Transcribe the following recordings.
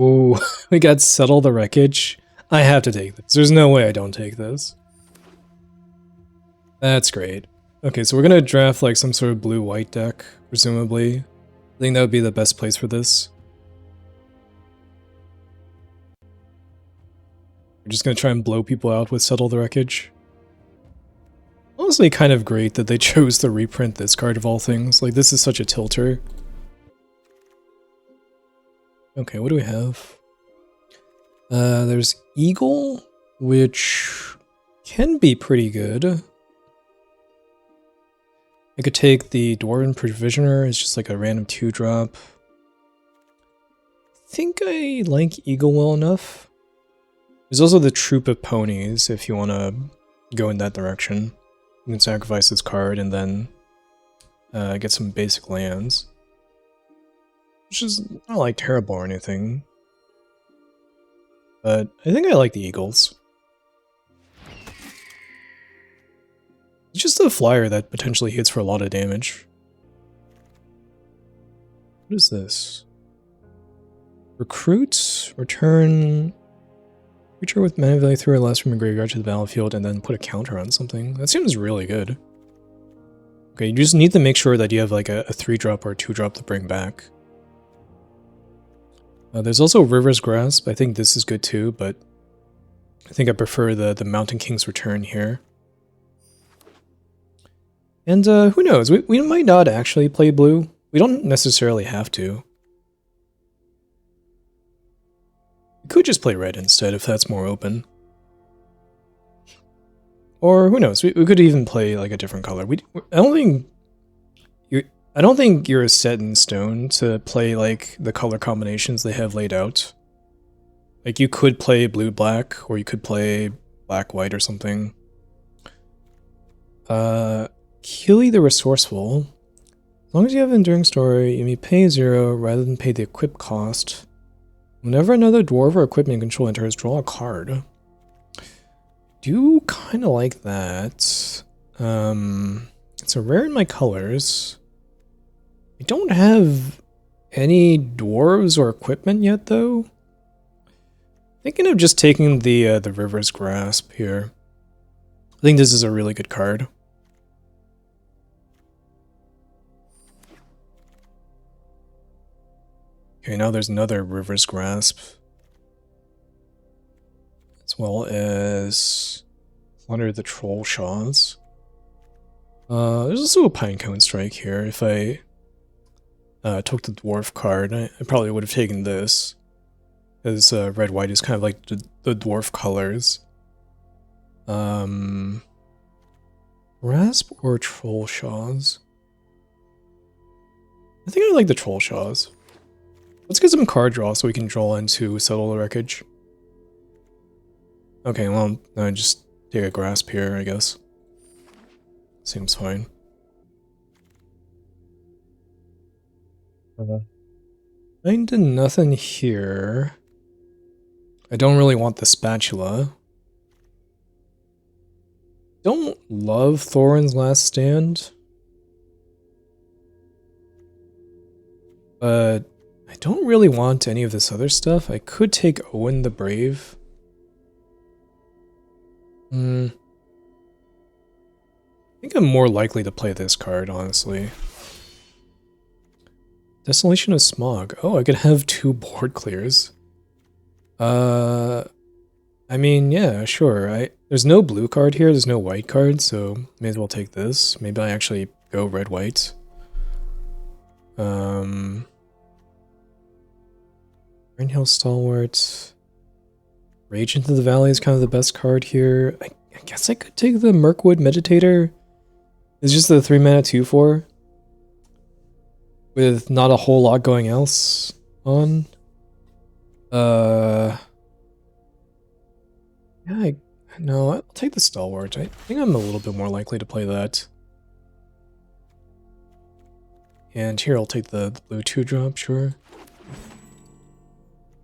Ooh, we got Settle the Wreckage. I have to take this. There's no way I don't take this. That's great. Okay, so we're gonna draft like some sort of blue-white deck, presumably. I think that would be the best place for this. We're just gonna try and blow people out with Settle the Wreckage. Honestly, kind of great that they chose to reprint this card of all things. Like, this is such a tilter. Okay, what do we have? There's Eagle, which can be pretty good. I could take the Dwarven Provisioner, it's just like a random 2-drop. I think I like Eagle well enough. There's also the Troop of Ponies, if you want to go in that direction. You can sacrifice this card and then get some basic lands. Which is not like terrible or anything. But I think I like the Eagles. It's just a flyer that potentially hits for a lot of damage. What is this? Recruit, return creature with mana value 3 or less from your graveyard to the battlefield and then put a counter on something. That seems really good. Okay, you just need to make sure that you have like a 3-drop or a 2-drop to bring back. There's also River's Grasp. I think this is good too, but I think I prefer the Mountain King's Return here. And who knows, we might not actually play blue. We don't necessarily have to. We could just play red instead if that's more open. Or who knows, we could even play like a different color. I don't think you're set in stone to play like the color combinations they have laid out. Like you could play blue-black, or you could play black-white or something. Keely the Resourceful. As long as you have Enduring Story, you may pay 0 rather than pay the equip cost. Whenever another dwarf or equipment you control enters, draw a card. Do kind of like that. It's a rare in my colors. I don't have any dwarves or equipment yet, though. Thinking of just taking the River's Grasp here. I think this is a really good card. Okay, now there's another River's Grasp. As well as Plunder the Trollshaws. There's also a Pinecone Strike here. If I took the Dwarf card, I probably would have taken this. As red-white is kind of like the Dwarf colors. Rasp or Trollshaws? I think I like the Trollshaws. Let's get some card draw so we can draw into Settle the Wreckage. Okay, well, I just take a Grasp here, I guess. Seems fine. Kinda nothing here. I don't really want the Spatula. Don't love Thorin's Last Stand. But I don't really want any of this other stuff. I could take Owen the Brave. I think I'm more likely to play this card, honestly. Desolation of Smog. Oh, I could have 2 board clears. I mean, yeah, sure. There's no blue card here, there's no white card, so may as well take this. Maybe I actually go red-white. Greenhill Stalwart. Rage into the Valley is kind of the best card here. I guess I could take the Mirkwood Meditator. It's just the 3-mana 2/4. With not a whole lot going else on. Yeah, no, I'll take the Stalwart. I think I'm a little bit more likely to play that. And here I'll take the blue 2-drop, sure.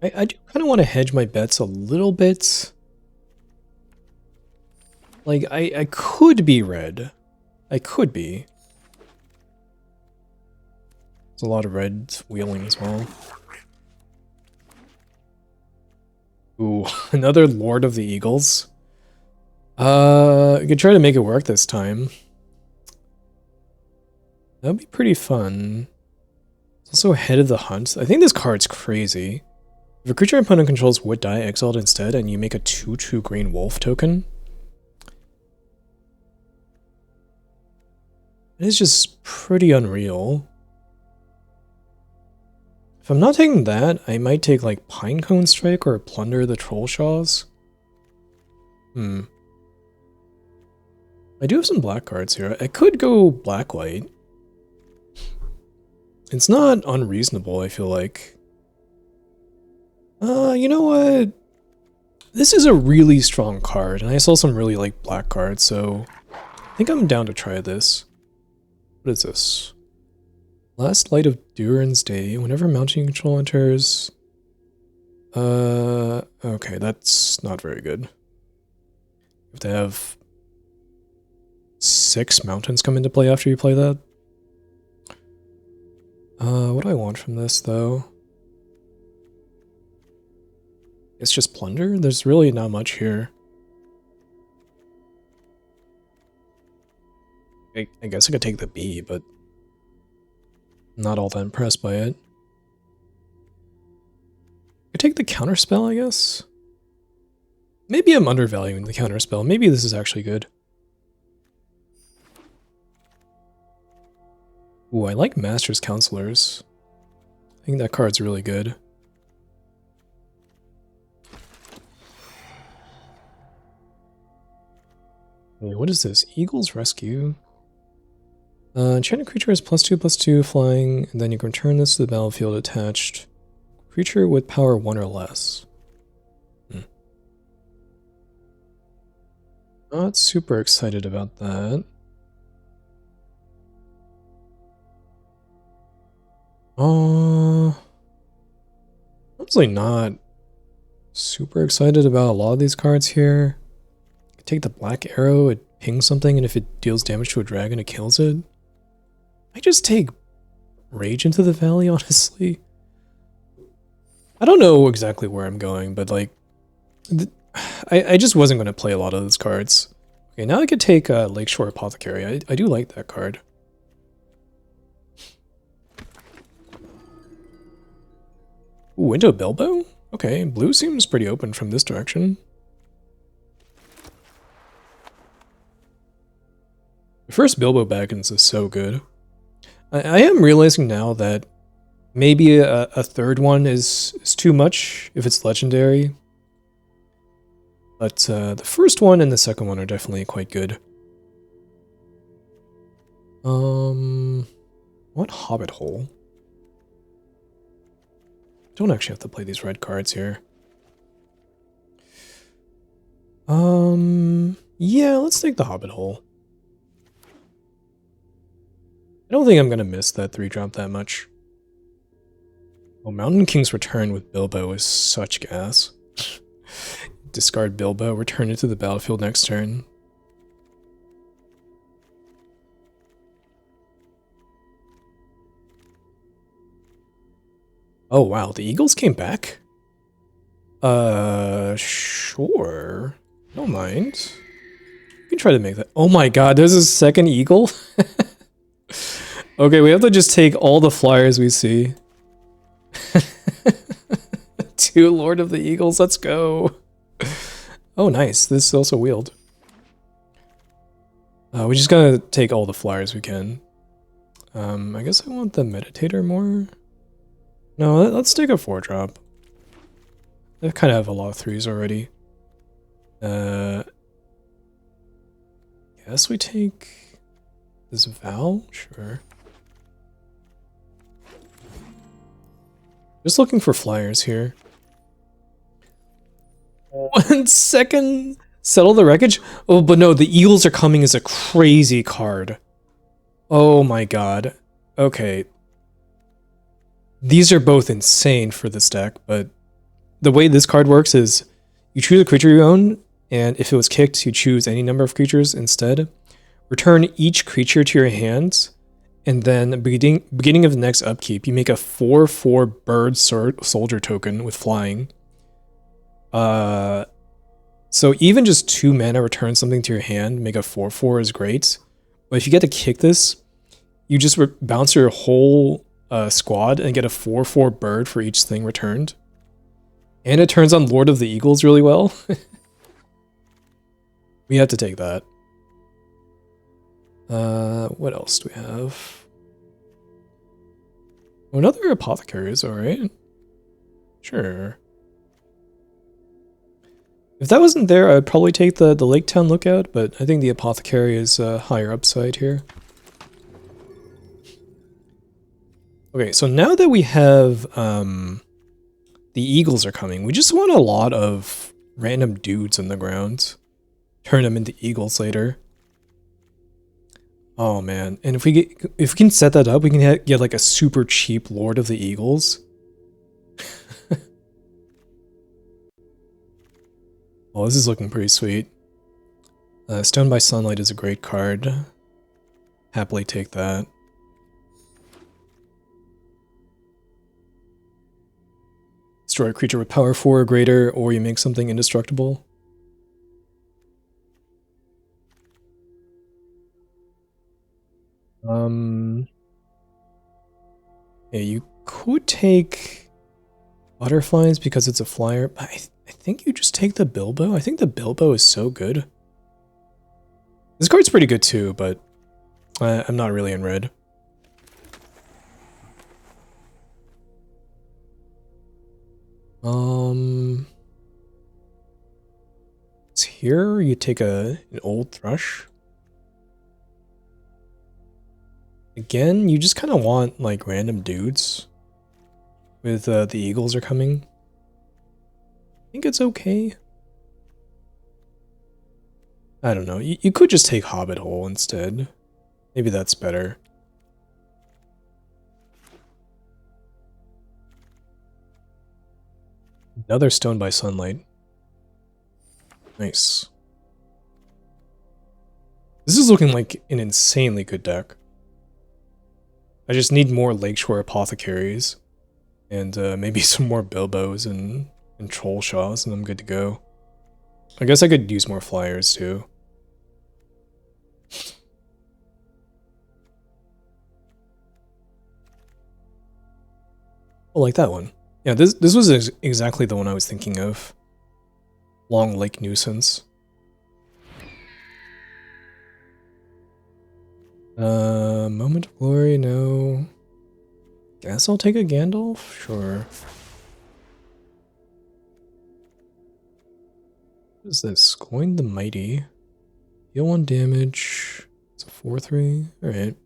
I do kind of want to hedge my bets a little bit. Like, I could be red. I could be. There's a lot of red wheeling as well. Ooh, another Lord of the Eagles. I could try to make it work this time. That'd be pretty fun. It's also Head of the Hunt. I think this card's crazy. If a creature your opponent controls would die exiled instead, and you make a 2/2 green wolf token. It's just pretty unreal. If I'm not taking that, I might take like Pinecone Strike or Plunder the Trollshaws. I do have some black cards here. I could go black-white. It's not unreasonable, I feel like. You know what? This is a really strong card, and I saw some really like black cards, so I think I'm down to try this. What is this? Last Light of Durin's Day. Whenever mountain control enters... okay, that's not very good. You have to have 6 mountains come into play after you play that. What do I want from this, though? It's just Plunder? There's really not much here. I guess I could take the B, but I'm not all that impressed by it. I could take the counterspell, I guess? Maybe I'm undervaluing the counterspell. Maybe this is actually good. Ooh, I like Master's Counselors. I think that card's really good. Wait, what is this? Eagle's Rescue? Enchanted creature has +2/+2 flying, and then you can return this to the battlefield attached. Creature with power 1 or less. Not super excited about that. Honestly not super excited about a lot of these cards here. Take the Black Arrow, it pings something, and if it deals damage to a dragon, it kills it. I just take Rage into the Valley, honestly. I don't know exactly where I'm going, but like, I just wasn't going to play a lot of those cards. Okay, now I could take Lakeshore Apothecary. I do like that card. Ooh, Window Bilbo? Okay, blue seems pretty open from this direction. The first Bilbo Baggins is so good. I am realizing now that maybe a third one is too much if it's legendary. But the first one and the second one are definitely quite good. What Hobbit hole? Don't actually have to play these red cards here. Yeah, let's take the Hobbit hole. I don't think I'm gonna miss that 3-drop that much. Oh, Mountain King's Return with Bilbo is such gas. Discard Bilbo, return it to the battlefield next turn. Oh wow, the Eagles came back? Sure. Don't mind. You can try to make that. Oh my god, there's a second Eagle? Okay, we have to just take all the flyers we see. 2 Lord of the Eagles, let's go. Oh, nice. This is also wheeled. We just gotta take all the flyers we can. I guess I want the Meditator more. No, let's take a 4-drop. I kind of have a lot of 3s already. Guess we take this Val? Sure. Just looking for flyers here. 1 second! Settle the Wreckage? Oh, but no, the Eagles are coming as a crazy card. Oh my god. Okay. These are both insane for this deck, but the way this card works is you choose a creature you own, and if it was kicked, you choose any number of creatures instead. Return each creature to your hands, and then beginning of the next upkeep, you make a 4/4 bird soldier token with flying. So even just 2 mana return something to your hand, make a 4/4 is great. But if you get to kick this, you just bounce your whole squad and get a 4/4 bird for each thing returned. And it turns on Lord of the Eagles really well. We have to take that. What else do we have? Oh, another apothecary is alright. Sure. If that wasn't there, I'd probably take the Lake Town Lookout, but I think the apothecary is higher upside here. Okay, so now that we have the eagles are coming, we just want a lot of random dudes on the ground. Turn them into eagles later. Oh man, and if we can set that up, we can get like a super cheap Lord of the Eagles. Oh, this is looking pretty sweet. Stone by Sunlight is a great card. Happily take that. Destroy a creature with power 4 or greater, or you make something indestructible. Yeah, you could take Butterflies because it's a flyer, but I think you just take the Bilbo. I think the Bilbo is so good. This card's pretty good too, but I'm not really in red. It's here. You take an old thrush. Again, you just kind of want like random dudes. With the eagles are coming. I think it's okay. I don't know. You could just take Hobbit Hole instead. Maybe that's better. Another Stone by Sunlight. Nice. This is looking like an insanely good deck. I just need more Lakeshore Apothecaries. And maybe some more Bilbos and Troll Shaws, and I'm good to go. I guess I could use more flyers too. Oh, like that one. Yeah, this was exactly the one I was thinking of. Long Lake Nuisance. Moment of Glory, no. Guess I'll take a Gandalf? Sure. What is this? Coin the Mighty. Deal 1 damage. It's a 4/3. Alright.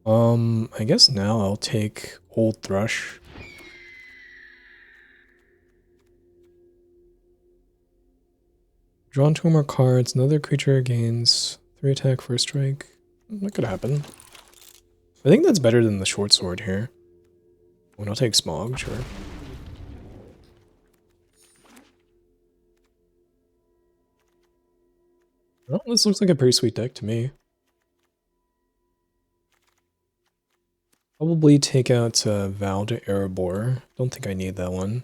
I guess now I'll take Old Thrush. Drawn 2 more cards. Another creature gains 3 attack, 1st strike. That could happen. I think that's better than the short sword here. I'll take Smog, sure. Well, this looks like a pretty sweet deck to me. Probably take out Vow to Erebor. Don't think I need that one.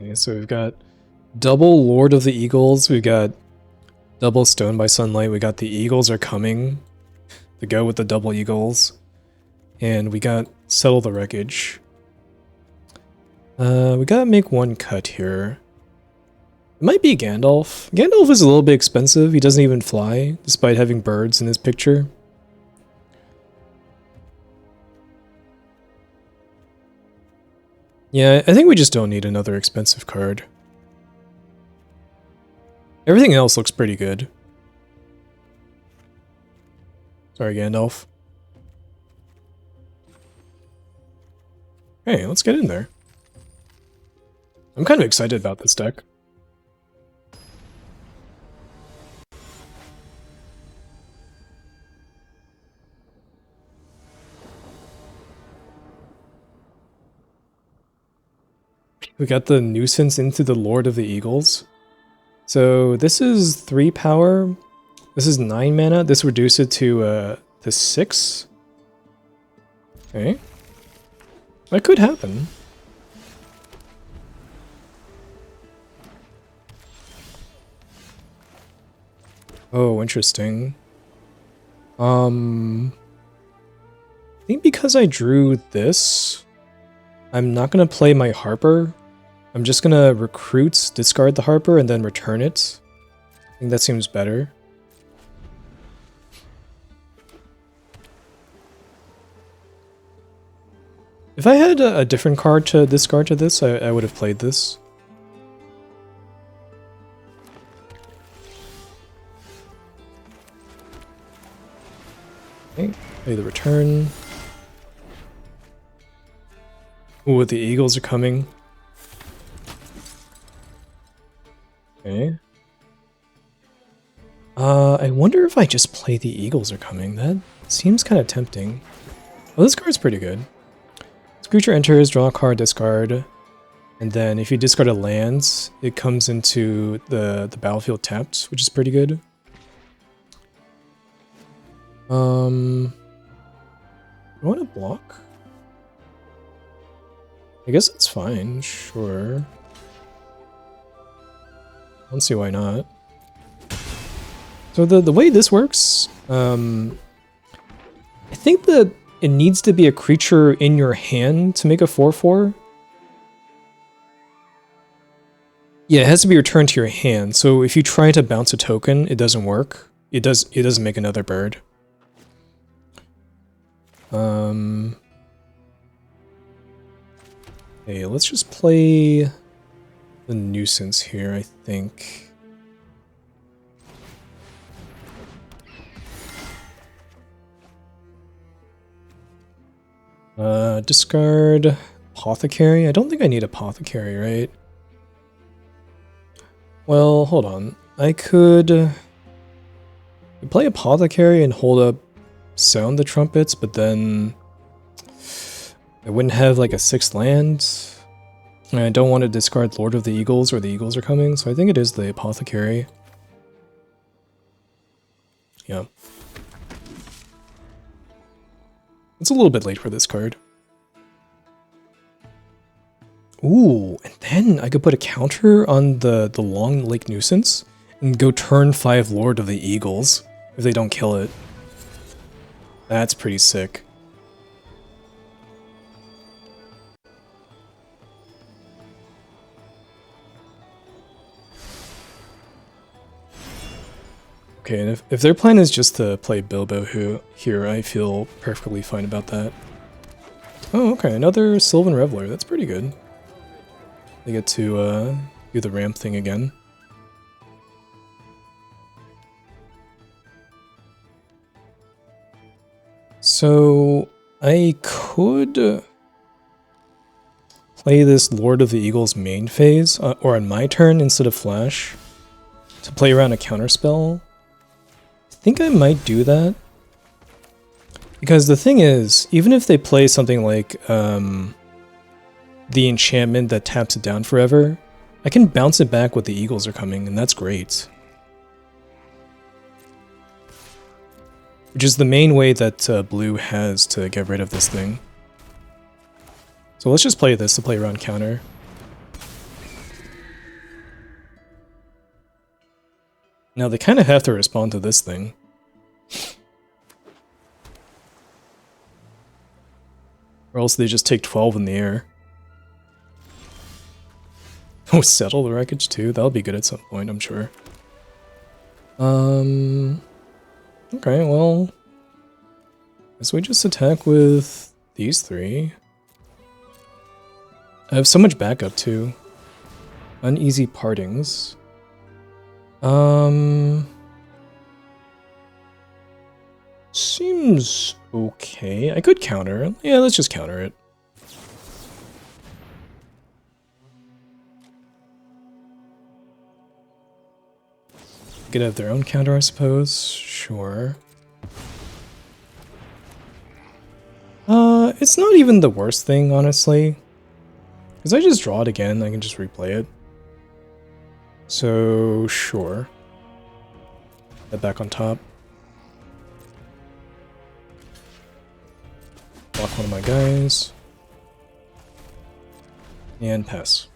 Okay, so we've got double Lord of the Eagles, we've got double Stone by Sunlight, we got the Eagles are coming to go with the double Eagles, and we got Settle the Wreckage. We gotta make one cut here. It might be Gandalf. Gandalf is a little bit expensive, he doesn't even fly, despite having birds in his picture. Yeah, I think we just don't need another expensive card. Everything else looks pretty good. Sorry, Gandalf. Hey, let's get in there. I'm kind of excited about this deck. We got the Nuisance into the Lord of the Eagles. So this is 3 power, This is 9 mana. This reduces it to 6. Okay. That could happen. Oh, interesting. I think because I drew this, I'm not gonna play my Harper. I'm just gonna recruit, discard the Harper, and then return it. I think that seems better. If I had a different card to discard to this, I would have played this. Okay, play the return. Ooh, the Eagles are coming. Okay. I wonder if I just play the Eagles are coming. That seems kind of tempting. Oh, this card's pretty good. This creature enters, draw a card, discard. And then if you discard a land, it comes into the battlefield tapped, which is pretty good. Do I want to block? I guess it's fine, sure. I don't see why not. So the way this works, I think that it needs to be a creature in your hand to make a 4/4. Yeah, it has to be returned to your hand. So if you try to bounce a token, it doesn't work. It doesn't make another bird. Okay, let's just play the nuisance here, I think. Discard Apothecary. I don't think I need Apothecary, right? Well, hold on. I could play Apothecary and hold up Sound the Trumpets, but then I wouldn't have like a 6th land. And I don't want to discard Lord of the Eagles or the Eagles are coming, so I think it is the Apothecary. Yeah. It's a little bit late for this card. Ooh, and then I could put a counter on the Long Lake Nuisance and go turn 5 Lord of the Eagles if they don't kill it. That's pretty sick. Okay, and if their plan is just to play Bilbo here, I feel perfectly fine about that. Oh, okay, another Sylvan Reveler. That's pretty good. They get to do the ramp thing again. So I could play this Lord of the Eagles main phase, or on my turn instead of Flash, to play around a counterspell. I think I might do that. Because the thing is, even if they play something like the enchantment that taps it down forever, I can bounce it back with the Eagles are coming, and that's great. Which is the main way that blue has to get rid of this thing. So let's just play this to play around counter. Now they kind of have to respond to this thing. Or else they just take 12 in the air. Oh, settle the wreckage too? That'll be good at some point, I'm sure. Okay, well, guess we just attack with these 3. I have so much backup too. Uneasy Partings. Seems okay. I could counter. Yeah, let's just counter it. Could have their own counter, I suppose. Sure. It's not even the worst thing, honestly. Because I just draw it again, I can just replay it. So, sure. Get back on top. Block one of my guys. And pass.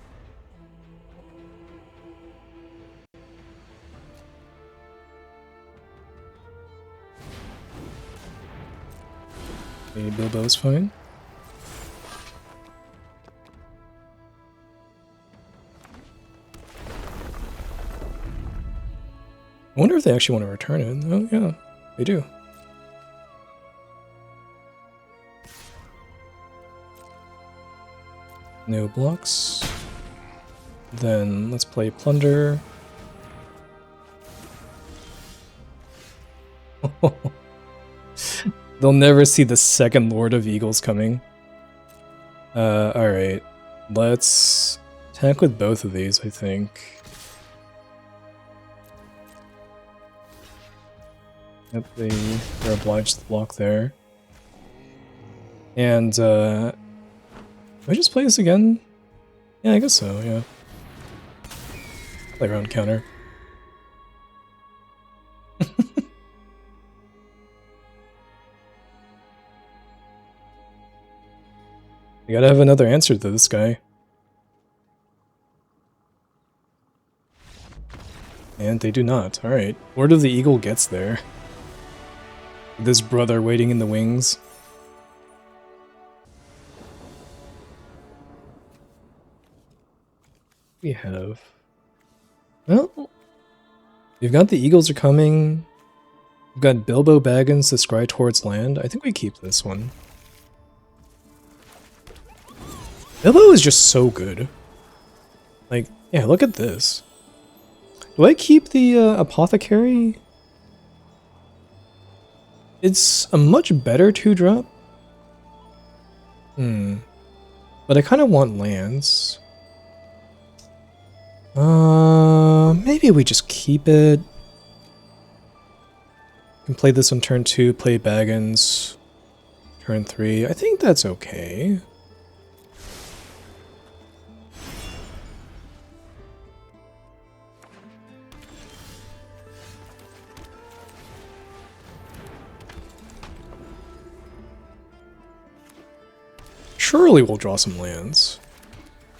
Okay, Bilbo's fine. I wonder if they actually want to return it. Oh, yeah, they do. No blocks. Then let's play Plunder. They'll never see the second Lord of Eagles coming. Alright. Let's attack with both of these, I think. Yep, they're obliged to block there. And, do I just play this again? Yeah, I guess so, yeah. Play around counter. You gotta have another answer to this guy. And they do not. Alright. Lord of the Eagle gets there. This brother waiting in the wings. We have... Well... We've got the Eagles are coming. We've got Bilbo Baggins to scry towards land. I think we keep this one. Bilbo is just so good. Like, yeah, look at this. Do I keep the Apothecary? It's a much better 2-drop. But I kind of want lands. Maybe we just keep it. Can play this on turn 2, play Baggins. Turn 3. I think that's okay. Surely we'll draw some lands.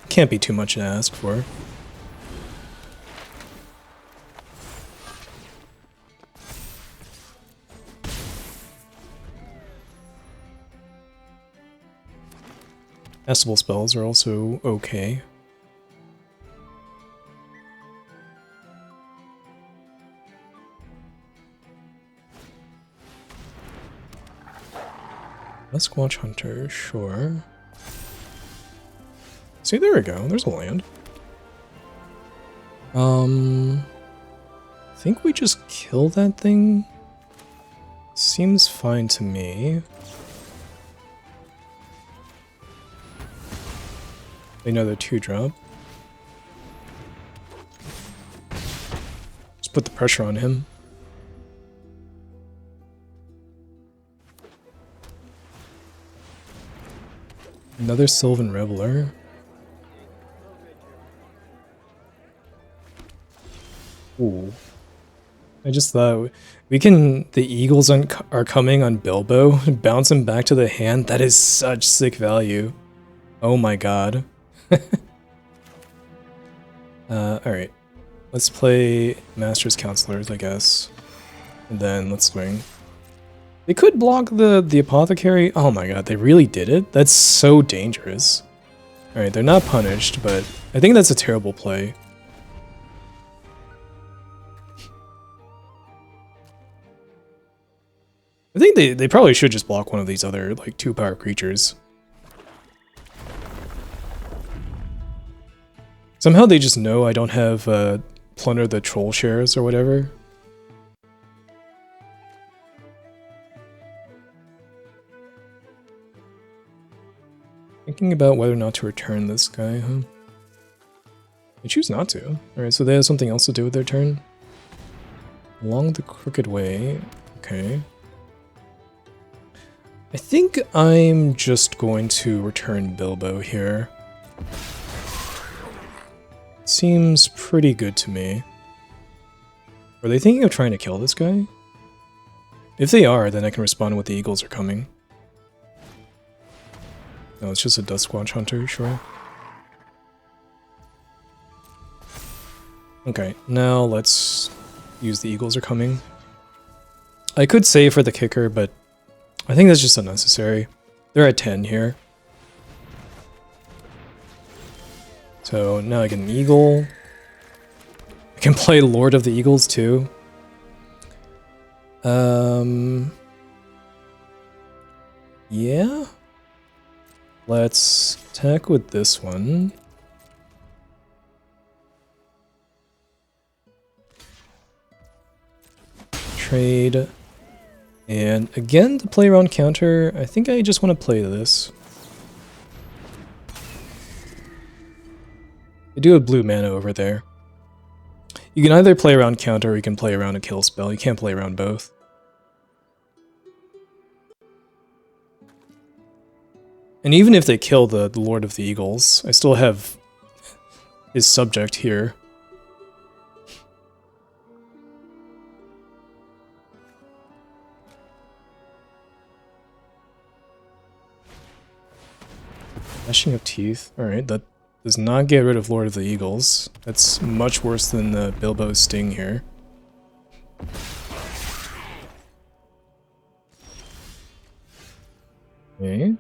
Can't be too much to ask for. Castable spells are also okay. Sasquatch Hunter, sure. See, there we go. There's a land. I think we just kill that thing. Seems fine to me. Another 2-drop. Just put the pressure on him. Another Sylvan Reveler. Ooh. I just thought we can... The Eagles are coming on Bilbo. Bounce him back to the hand. That is such sick value. Oh my god. Alright. Let's play Master's Counselors, I guess. And then let's swing. They could block the Apothecary. Oh my god, they really did it? That's so dangerous. Alright, they're not punished, but I think that's a terrible play. I think they probably should just block one of these other, like, 2-power creatures. Somehow they just know I don't have Plunder the Troll shares or whatever. Thinking about whether or not to return this guy, huh? They choose not to. Alright, so they have something else to do with their turn. Along the Crooked Way. Okay. I think I'm just going to return Bilbo here. Seems pretty good to me. Are they thinking of trying to kill this guy? If they are, then I can respond with the eagles are coming. No, it's just a Duskwatch Hunter, sure. Okay, now let's use the eagles are coming. I could save for the kicker, but I think that's just unnecessary. They're at 10 here. So now I get an eagle. I can play Lord of the Eagles too. Yeah. Let's attack with this one. Trade. And again, to play around counter, I think I just want to play this. I do have blue mana over there. You can either play around counter or you can play around a kill spell. You can't play around both. And even if they kill the Lord of the Eagles, I still have his subject here. Gnashing of Teeth. Alright, that does not get rid of Lord of the Eagles. That's much worse than the Bilbo's Sting here. Okay.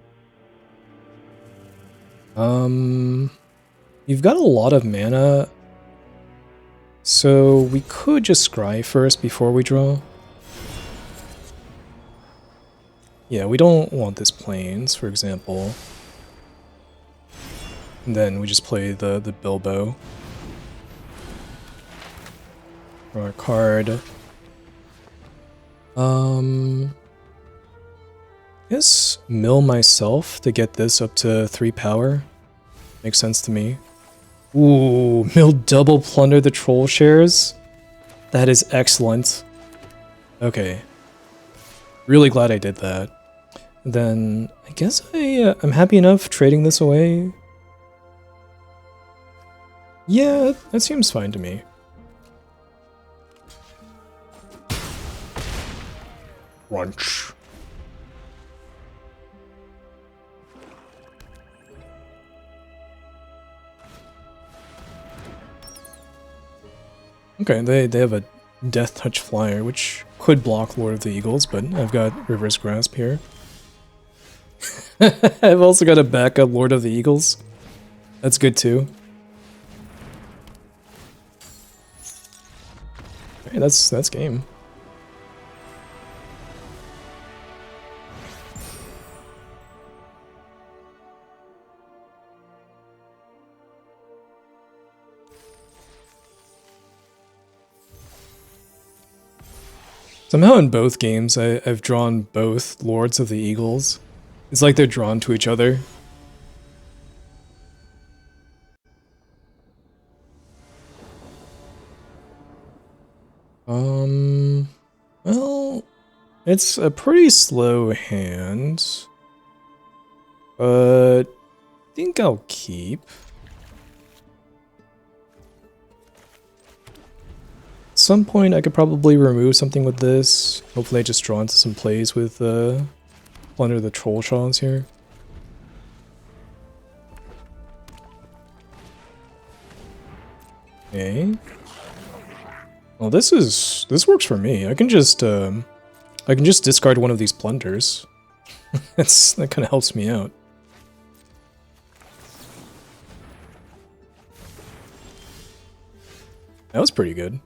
You've got a lot of mana, so we could just scry first before we draw. Yeah, we don't want this Plains, for example. And then we just play the Bilbo. Draw our card. I guess mill myself to get this up to 3 power. Makes sense to me. Ooh, mill double plunder the troll shares? That is excellent. Okay. Really glad I did that. Then I guess I'm happy enough trading this away. Yeah, that seems fine to me. Crunch. Okay, they have a Death Touch Flyer, which could block Lord of the Eagles, but I've got Reverse Grasp here. I've also got a backup Lord of the Eagles. That's good too. Okay, that's game. Somehow in both games, I've drawn both Lords of the Eagles. It's like they're drawn to each other. Well, it's a pretty slow hand, but I think I'll keep. At some point, I could probably remove something with this. Hopefully I just draw into some plays with Plunder the Troll Shaws here. Okay. Well, this works for me. I can just discard one of these plunders. That kind of helps me out. That was pretty good.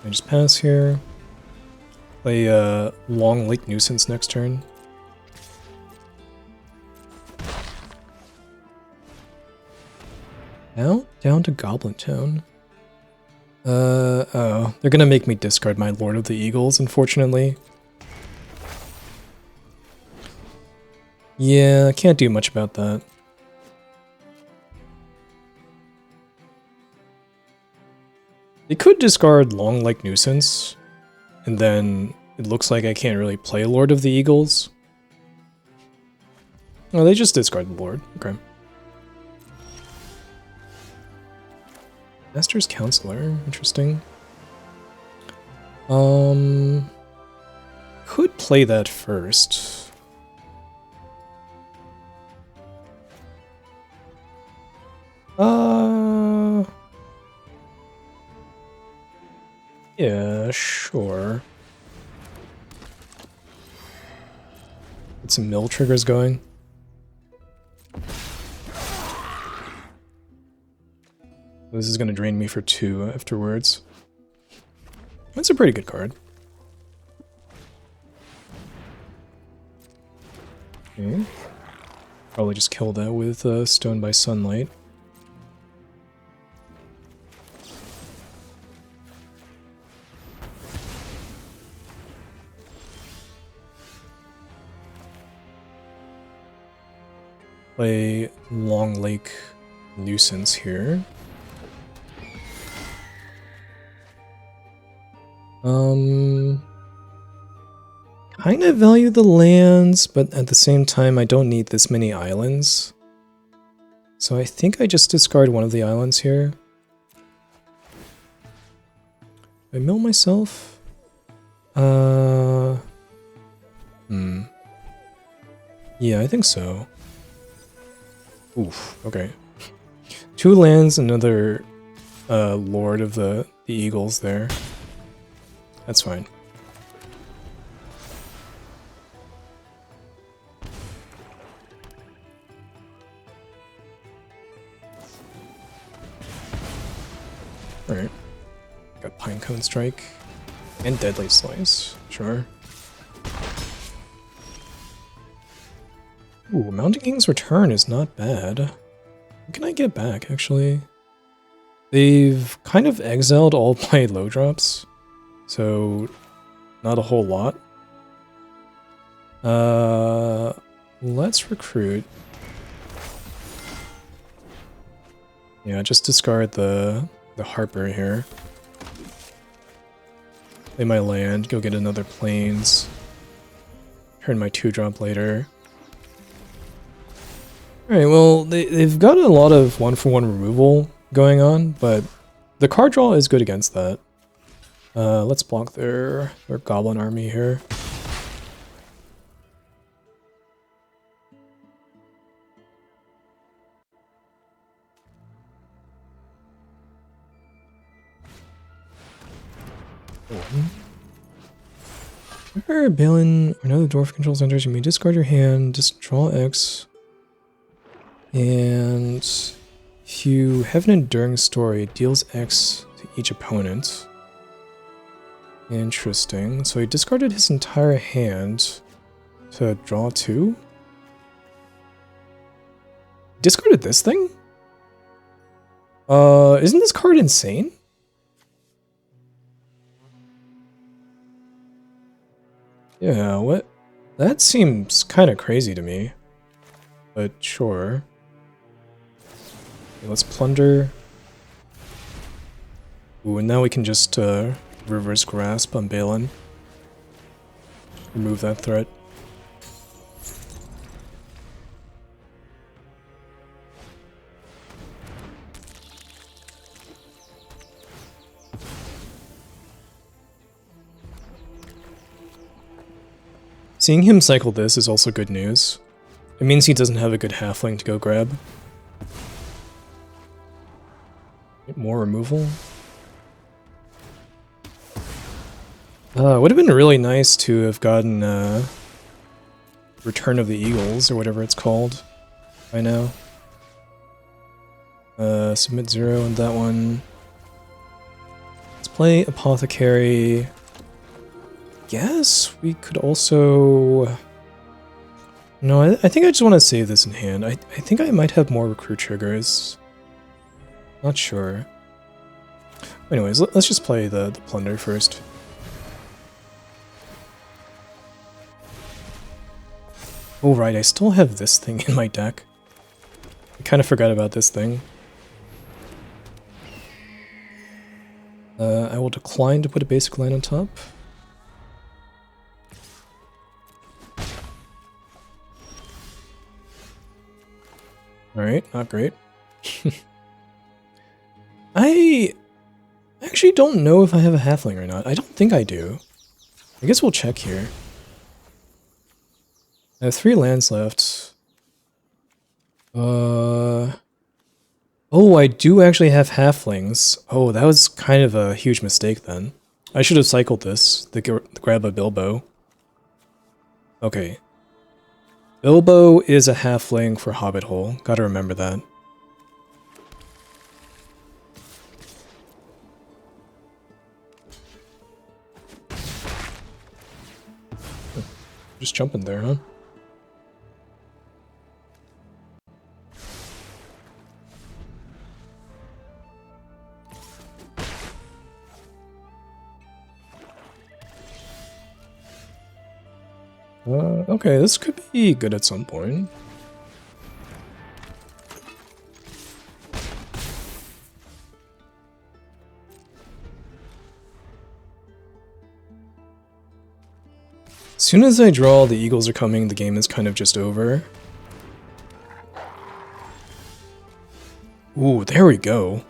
I just pass here. Play Long Lake Nuisance next turn. Now down to Goblin Town. Oh, they're gonna make me discard my Lord of the Eagles, unfortunately. Yeah, I can't do much about that. They could discard Long Lake Nuisance, and then it looks like I can't really play Lord of the Eagles. Oh, they just discard the Lord. Okay. Master's Counselor, interesting. Could play that first. Yeah, sure. Get some mill triggers going. This is gonna drain me for 2 afterwards. That's a pretty good card. Okay. Probably just kill that with Stone by Sunlight. Play Long Lake Nuisance here. Kind of value the lands, but at the same time I don't need this many islands. So I think I just discard one of the islands here. I mill myself? Yeah, I think so. Oof, okay. 2 lands, another Lord of the Eagles there. That's fine. Alright. Got Pinecone Strike. And Deadly Slice. Sure. Ooh, Mountain King's Return is not bad. What can I get back, actually? They've kind of exiled all my low drops, so not a whole lot. Let's recruit. Yeah, just discard the Harper here. Play my land, go get another Plains. Turn my 2-drop later. Alright, well, they've got a lot of 1-for-1 removal going on, but the card draw is good against that. Let's block their Goblin army here. Whenever Balin or another dwarf controls enters, you may discard your hand, just draw X. And if you have an Enduring Story, it deals X to each opponent. Interesting. So he discarded his entire hand to draw 2? Discarded this thing? Isn't this card insane? Yeah, what? That seems kind of crazy to me. But sure. Okay, let's plunder. Ooh, and now we can just reverse grasp on Balin. Remove that threat. Seeing him cycle this is also good news. It means he doesn't have a good halfling to go grab. More removal. Would have been really nice to have gotten Return of the Eagles, or whatever it's called, by now. Submit 0 on that one. Let's play Apothecary. Yes, we could also... No, I think I just want to save this in hand. I think I might have more recruit triggers. Not sure. Anyways, let's just play the plunder first. Oh right, I still have this thing in my deck. I kind of forgot about this thing. I will decline to put a basic land on top. Alright, not great. I actually actually don't know if I have a halfling or not. I don't think I do. I guess we'll check here. I have 3 lands left. Oh, I do actually have halflings. Oh, that was kind of a huge mistake then. I should have cycled this to grab a Bilbo. Okay. Bilbo is a halfling for Hobbit Hole. Gotta remember that. Just jump in there, huh? Okay, this could be good at some point. As soon as I draw the eagles are coming, the game is kind of just over. Ooh, there we go.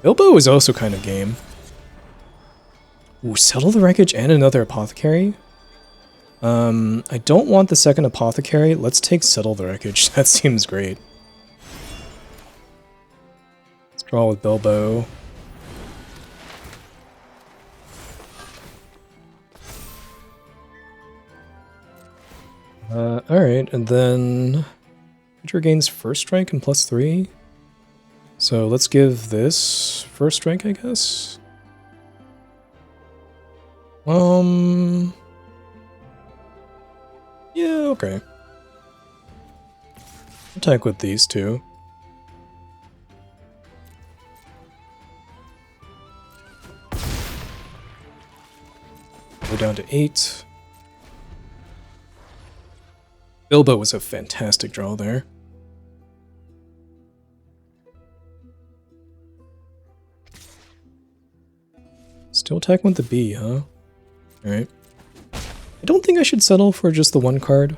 Bilbo is also kind of game. Ooh, settle the wreckage and another apothecary? I don't want the second apothecary. Let's take settle the wreckage. That seems great. Let's draw with Bilbo. Alright, and then creature gains first strike and +3. So let's give this first strike, I guess. Yeah, okay. Attack with these two. Go down to 8. Bilbo was a fantastic draw there. Still attacking with the B, huh? Alright. I don't think I should settle for just the 1 card.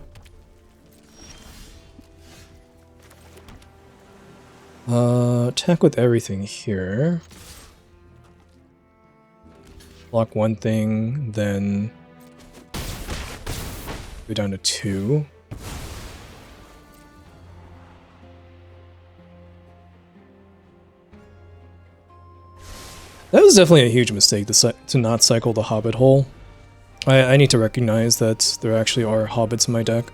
Attack with everything here. Block 1 thing, then go down to 2. That was definitely a huge mistake to not cycle the Hobbit Hole. I need to recognize that there actually are hobbits in my deck.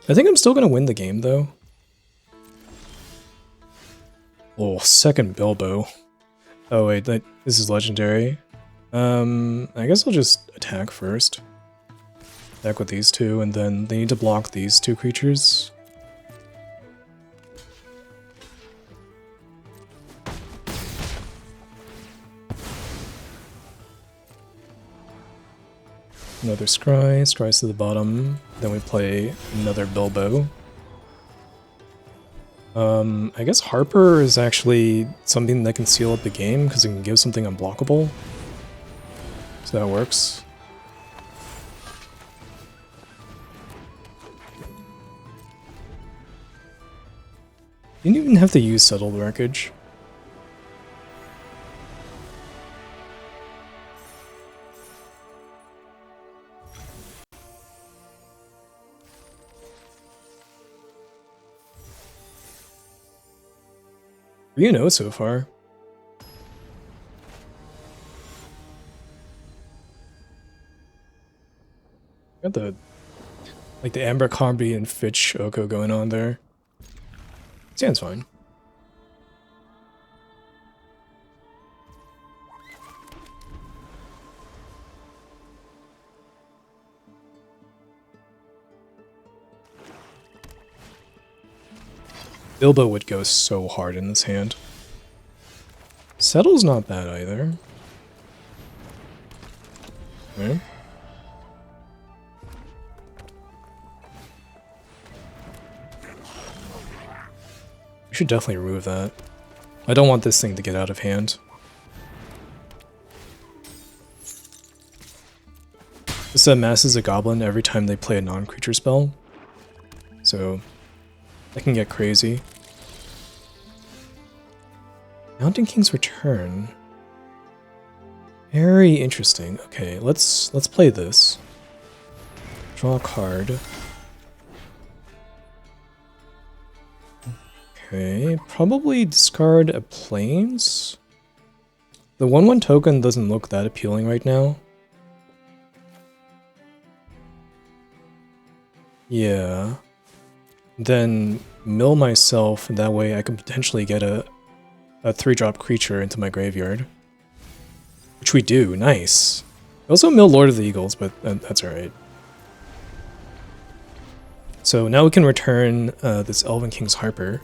I think I'm still going to win the game, though. Oh, second Bilbo. Oh wait, this is legendary. I guess I'll just attack first. Attack with these two, and then they need to block these 2 creatures. Another scry, scries to the bottom. Then we play another Bilbo. I guess Harper is actually something that can seal up the game because it can give something unblockable. So that works. You didn't even have to use Settle the Wreckage. You know so far. Got the Abercrombie and Fitch Oko going on there. Sounds fine. Bilbo would go so hard in this hand. Settle's not bad either. Okay. We should definitely remove that. I don't want this thing to get out of hand. This masses a goblin every time they play a non-creature spell. So that can get crazy. Mountain King's Return. Very interesting. Okay, let's play this. Draw a card. Okay, probably discard a Plains. The 1/1 token doesn't look that appealing right now. Yeah. Then mill myself, and that way I can potentially get a 3-drop creature into my graveyard. Which we do, nice. Also mill Lord of the Eagles, but that's alright. So now we can return this Elven King's Harper.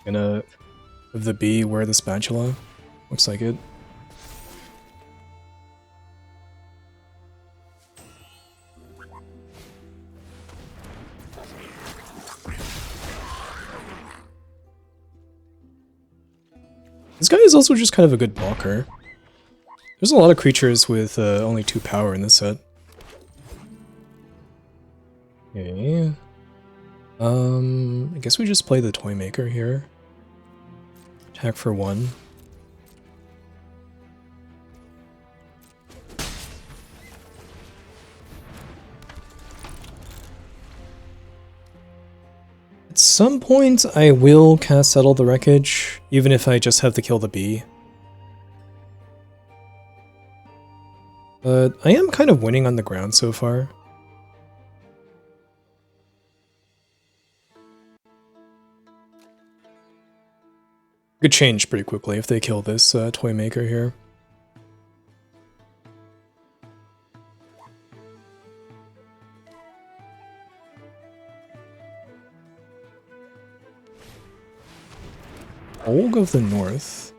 Gonna have the bee wear the spatula. Looks like it. This guy is also just kind of a good blocker. There's a lot of creatures with only 2 power in this set. Okay. I guess we just play the Toymaker here. Attack for 1. At some point, I will cast Settle the Wreckage, even if I just have to kill the bee. But I am kind of winning on the ground so far. Could change pretty quickly if they kill this Toymaker here. Olg of the North.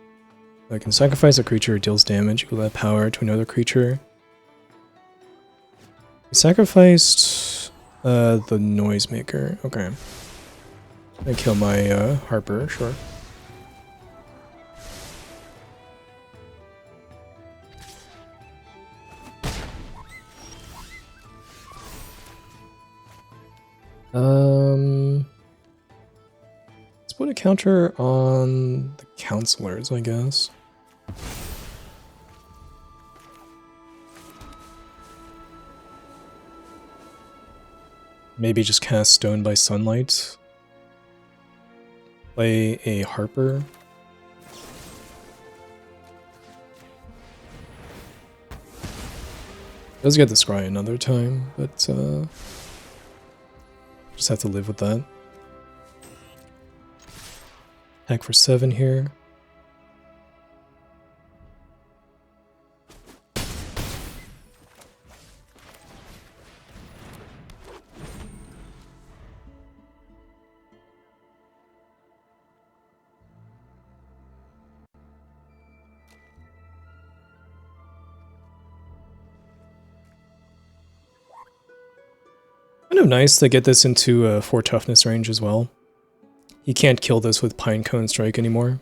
I can sacrifice a creature, deals damage, equal that power to another creature. We sacrificed the Noisemaker. Okay. I kill my Harper, sure. Let's put a counter on the Counselors, I guess. Maybe just cast Stone by Sunlight. Play a Harper. Does get the Scry another time, but just have to live with that. Attack for 7 here. Kind of nice to get this into a 4 toughness range as well. You can't kill this with Pinecone Strike anymore.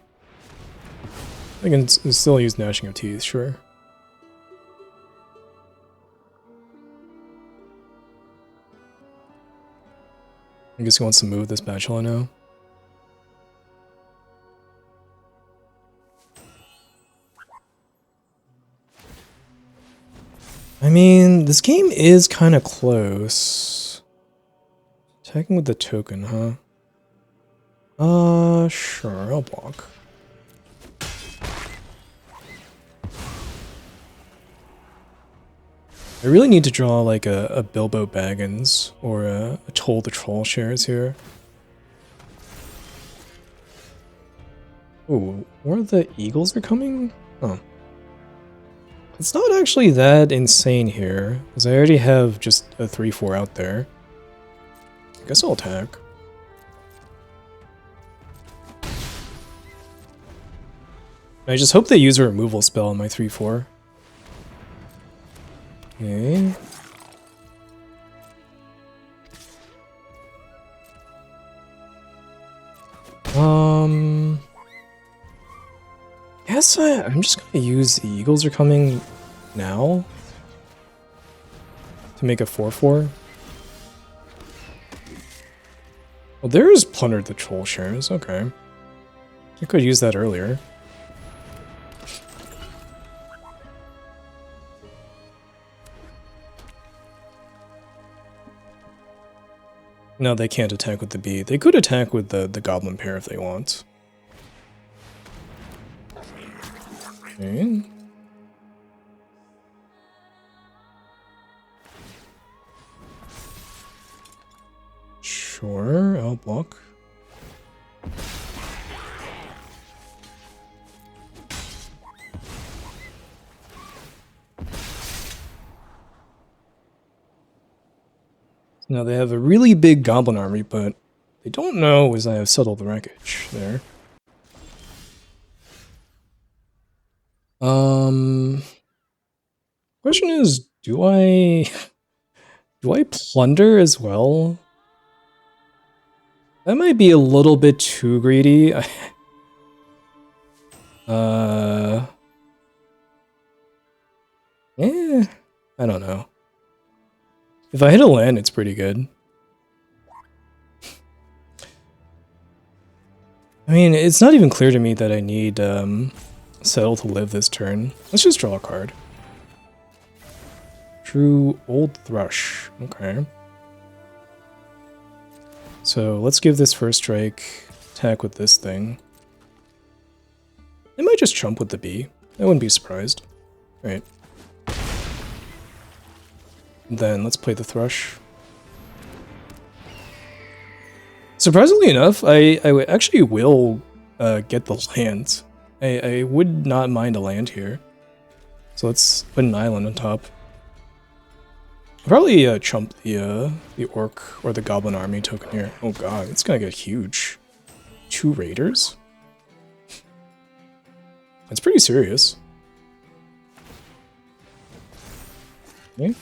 I can still use Gnashing of Teeth, sure. I guess he wants to move this Bachelor now. I mean, this game is kind of close. Attacking with the token, huh? Sure, I'll block. I really need to draw like a Bilbo Baggins or a Toll the Troll shares here. Ooh, or the Eagles are coming? Oh. It's not actually that insane here, because I already have just a 3/4 out there. I guess I'll attack. I just hope they use a removal spell on my 3/4. Okay. Guess I'm just gonna use the Eagles are coming now to can make a 4/4. Well, there's plundered the troll shares. Okay, I could use that earlier. No, they can't attack with the bee. They could attack with the goblin pair if they want. Okay. Sure, I'll block. Now they have a really big goblin army, but they don't know as I have settled the wreckage there. Question is, do I plunder as well? That might be a little bit too greedy. I don't know. If I hit a land, it's pretty good. I mean, it's not even clear to me that I need Settle to live this turn. Let's just draw a card. True Old Thrush. Okay. So let's give this first strike, attack with this thing. I might just chump with the bee. I wouldn't be surprised. Alright. Then let's play the Thrush. Surprisingly enough, I actually will get the land. I would not mind a land here. So let's put an island on top. I'll probably chump the orc or the goblin army token here. Oh god, it's gonna get huge. 2 raiders? That's pretty serious. Okay.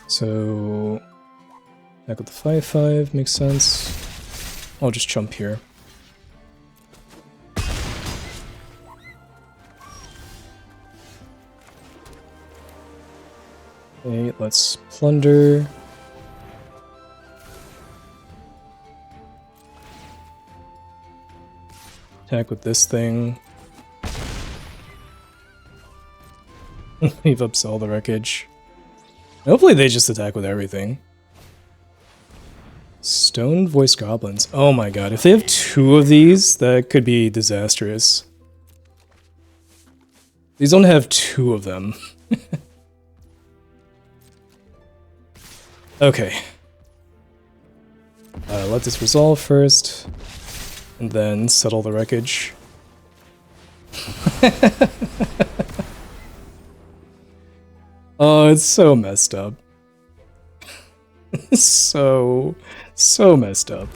So back with the 5/5 makes sense. I'll just jump here. Okay, let's plunder. Attack with this thing. Leave upsell the wreckage. Hopefully they just attack with everything. Stone voice goblins. Oh my god, if they have 2 of these, that could be disastrous. These don't have 2 of them. Okay. Let this resolve first, and then settle the wreckage. Oh, it's so messed up. so messed up.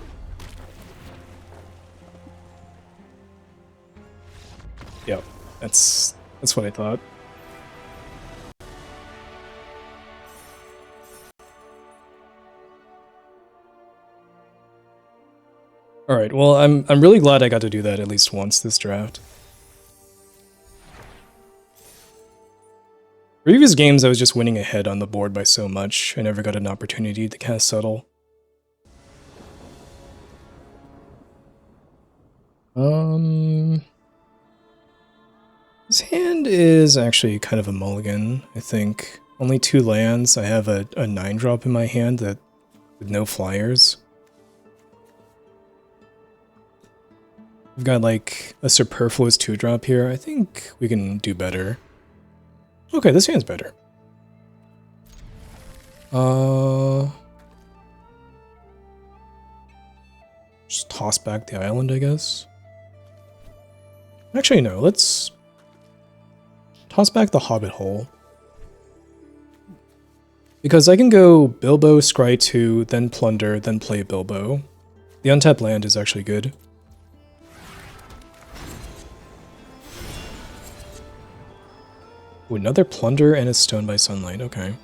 Yep, that's what I thought. Alright, well, I'm really glad I got to do that at least once this draft. Previous games I was just winning ahead on the board by so much, I never got an opportunity to cast Settle. This hand is actually kind of a mulligan, I think. Only 2 lands, I have a 9-drop in my hand that with no flyers. We've got like a superfluous 2-drop here. I think we can do better. Okay, this hand's better. Just toss back the island, I guess. Actually, no, let's toss back the Hobbit hole. Because I can go Bilbo, Scry 2, then Plunder, then play Bilbo. The untapped land is actually good. Ooh, another Plunder and a Stone by Sunlight, okay.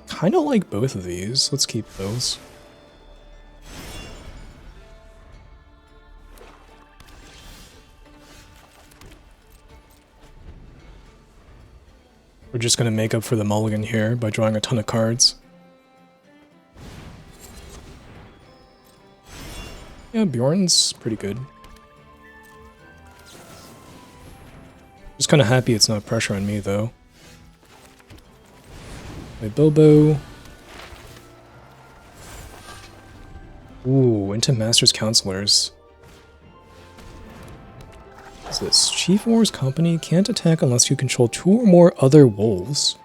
Kinda like both of these, let's keep those. we're just gonna make up for the mulligan here by drawing a ton of cards. Yeah, Bjorn's pretty good. Just kind of happy it's not pressure on me, though. My Bilbo. Ooh, into Master's Counselors. What's this? Chief War's Company can't attack unless you control 2 or more other wolves.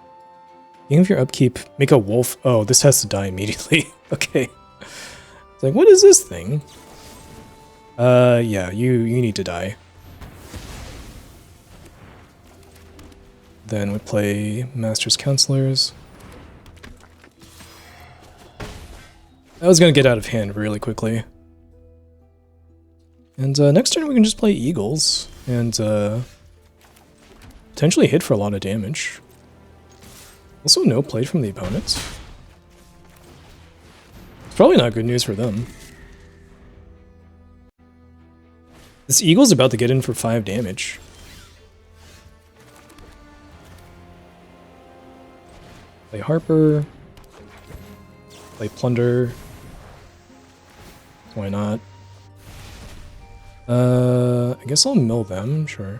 Beginning of your upkeep, make a wolf. Oh, this has to die immediately. Okay. It's like, what is this thing? Yeah, you need to die. Then we play Master's Counselors. That was gonna get out of hand really quickly. And next turn we can just play Eagles and potentially hit for a lot of damage. Also no play from the opponents. It's probably not good news for them. This Eagle's about to get in for 5 damage. Play Harper. Play Plunder. Why not? I guess I'll mill them, sure.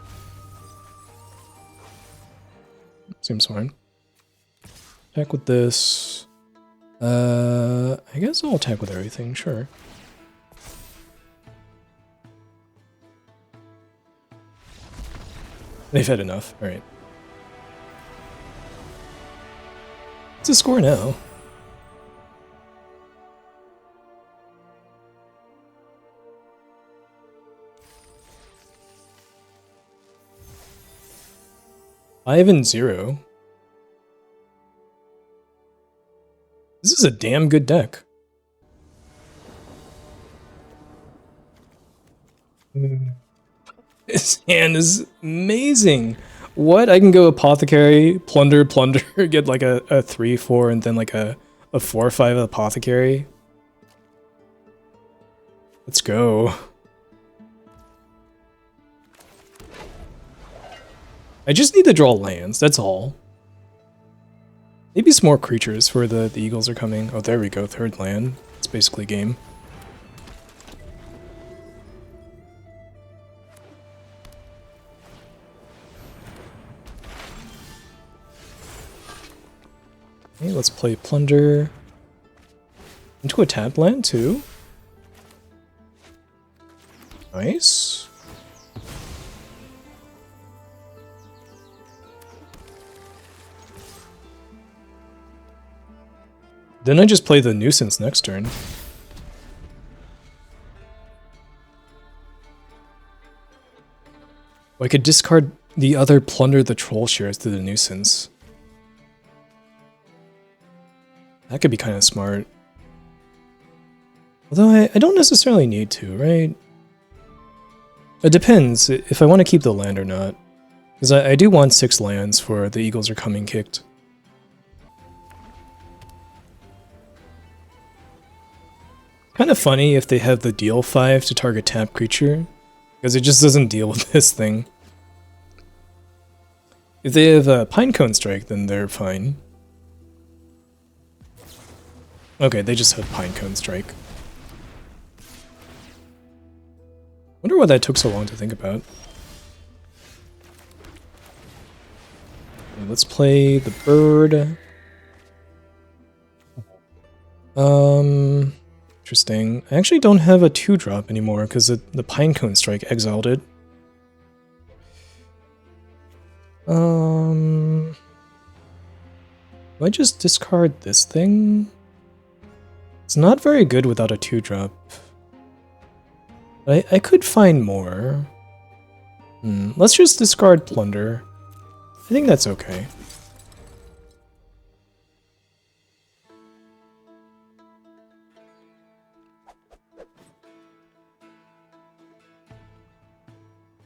Seems fine. Attack with this. I guess I'll attack with everything, sure. They've had enough, alright. What's the score now? Five and 0. This is a damn good deck. This hand is amazing. What? I can go Apothecary, Plunder, Plunder, get like a 3-4 and then like a 4-5 Apothecary. Let's go. I just need to draw lands, that's all. Maybe some more creatures for the Eagles are coming. Oh, there we go, 3rd land. It's basically game. Okay, let's play Plunder. Into a tap land too. Nice. Then I just play the Nuisance next turn. I could discard the other Plunder the Troll Shares to the Nuisance. That could be kind of smart. Although I don't necessarily need to, right? It depends if I want to keep the land or not. Because I do want 6 lands for the Eagles are coming kicked. Kind of funny if they have the deal 5 to target tap creature, because it just doesn't deal with this thing. If they have a Pinecone Strike, then they're fine. Okay, they just have Pinecone Strike. Wonder why that took so long to think about. Okay, let's play the bird. Interesting. I actually don't have a 2-drop anymore because the Pinecone Strike exiled it. Do I just discard this thing? It's not very good without a 2-drop. I could find more. Let's just discard Plunder. I think that's okay.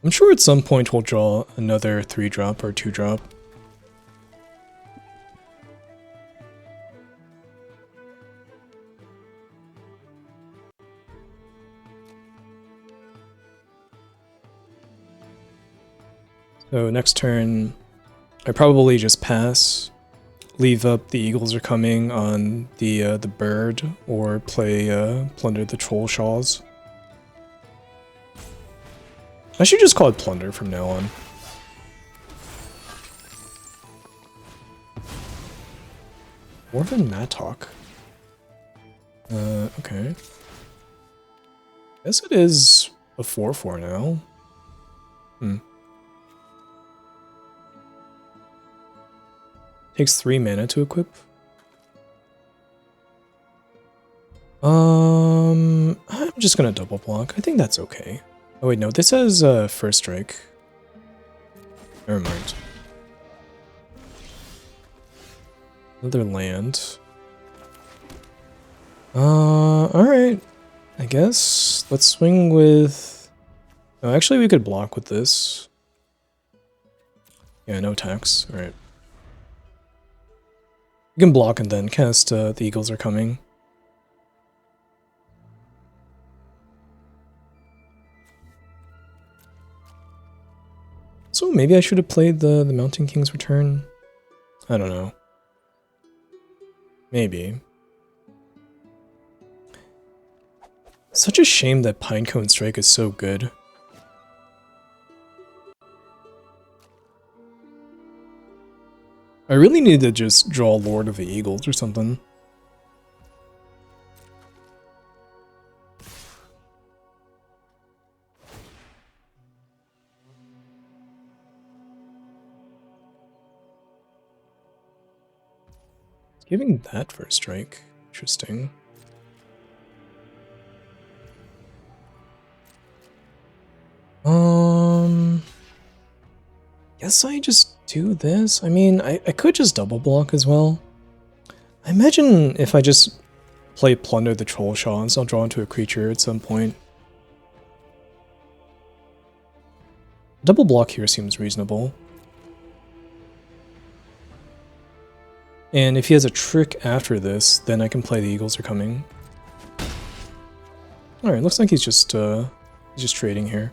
I'm sure at some point we'll draw another 3-drop or 2-drop. So next turn, I probably just pass, leave up the Eagles Are Coming on the bird, or play Plunder the Troll Shaws. I should just call it Plunder from now on. Dwarven Mattock. Okay. Guess it is a 4/4 now. Takes 3 mana to equip. I'm just gonna double block. I think that's okay. Oh wait, no, this has first strike. Never mind. Another land. Alright. I guess let's swing with... Oh, actually we could block with this. Yeah, no attacks. Alright. We can block and then cast The Eagles Are Coming. So maybe I should have played the Mountain King's Return? I don't know. Maybe. Such a shame that Pinecone Strike is so good. I really need to just draw Lord of the Eagles or something. Giving that first strike. Interesting. Guess I just do this. I mean, I could just double block as well. I imagine if I just play Plunder the Troll Shaws, I'll draw into a creature at some point. Double block here seems reasonable. And if he has a trick after this, then I can play The Eagles Are Coming. Alright, looks like he's just trading here.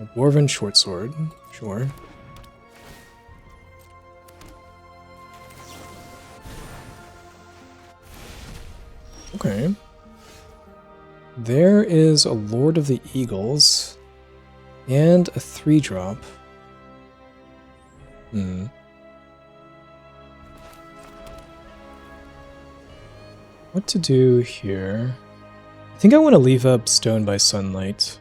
A Dwarven Shortsword, sure. Okay. There is a Lord of the Eagles and a 3-drop. What to do here? I think I want to leave up Stone by Sunlight.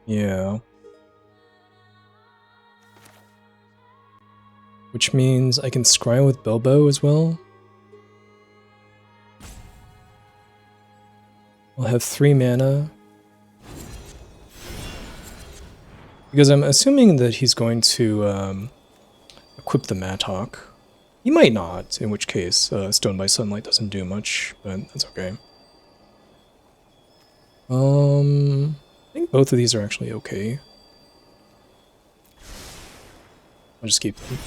Yeah. Which means I can scry with Bilbo as well. I'll have 3 mana. Because I'm assuming that he's going to equip the Mattock. He might not, in which case Stone by Sunlight doesn't do much, but that's okay. I think both of these are actually okay. I'll just keep them.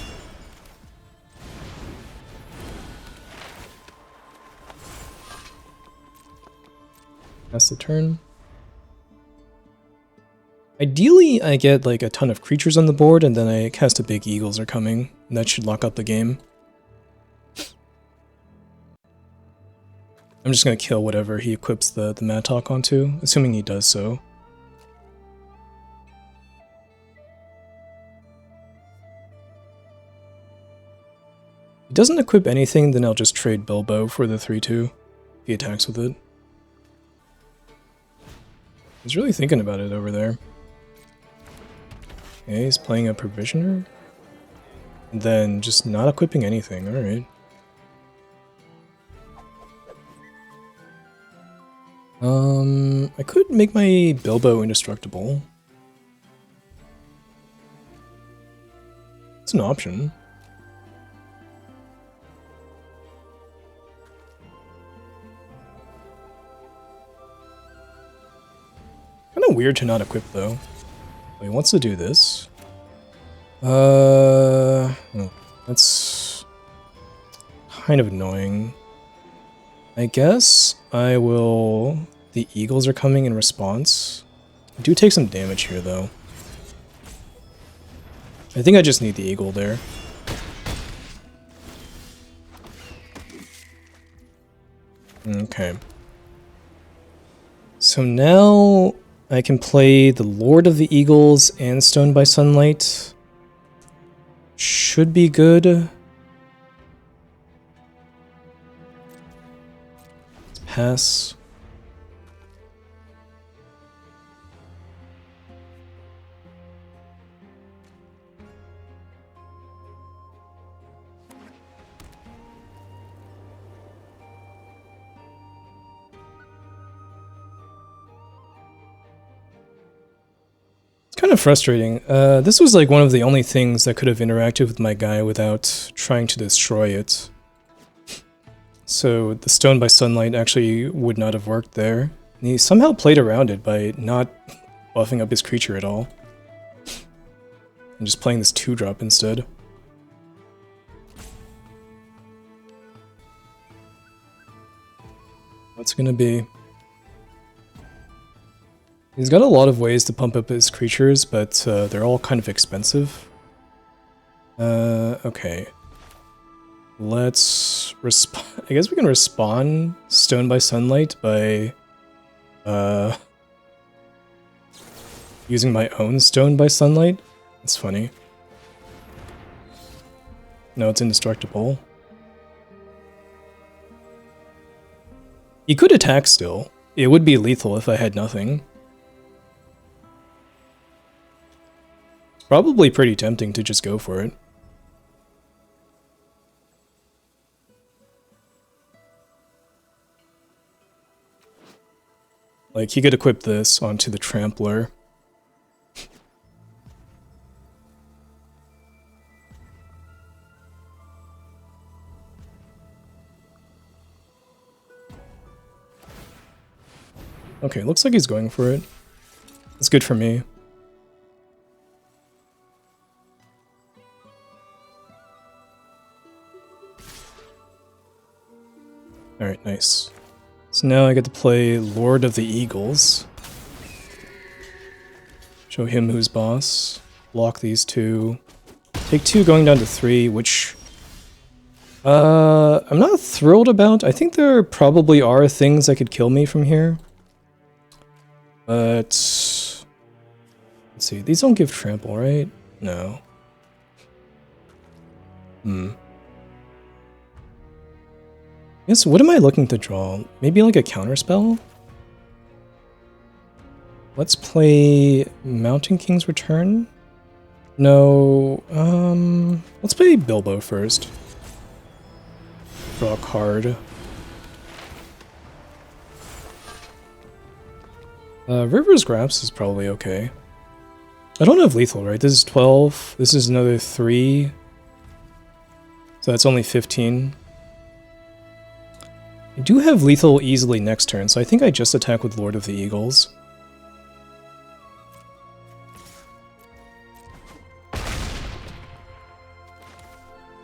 That's the turn. Ideally, I get like a ton of creatures on the board, and then I cast a big Eagles Are Coming, and that should lock up the game. I'm just gonna kill whatever he equips the Mattock onto, assuming he does so. If he doesn't equip anything, then I'll just trade Bilbo for the 3/2 if he attacks with it. He's really thinking about it over there. Okay, he's playing a Provisioner. And then just not equipping anything, alright. I could make my Bilbo indestructible. It's an option. Kinda weird to not equip though. He wants to do this. That's kind of annoying. I guess I will... The eagles are coming in response. I do take some damage here, though. I think I just need the eagle there. Okay. So now I can play the Lord of the Eagles and Stoned by Sunlight. Should be good. Let's pass. Kind of frustrating. This was like one of the only things that could have interacted with my guy without trying to destroy it. So the Stone by Sunlight actually would not have worked there. And he somehow played around it by not buffing up his creature at all. And just playing this 2-drop instead. What's it gonna be? He's got a lot of ways to pump up his creatures, but they're all kind of expensive. Okay. Let's respond. I guess we can respawn Stone by Sunlight by using my own Stone by Sunlight. That's funny. No, it's indestructible. He could attack still. It would be lethal if I had nothing. Probably pretty tempting to just go for it. Like, he could equip this onto the Trampler. Okay, looks like he's going for it. It's good for me. Alright, nice. So now I get to play Lord of the Eagles. Show him who's boss. Block these two. Take 2 going down to 3, which... I'm not thrilled about. I think there probably are things that could kill me from here. But... Let's see, these don't give trample, right? No. Yes, what am I looking to draw? Maybe like a counterspell? Let's play Mountain King's Return? No, let's play Bilbo first. Draw a card. River's Grasp is probably okay. I don't have lethal, right? This is 12, this is another 3. So that's only 15. I do have lethal easily next turn, so I think I just attack with Lord of the Eagles.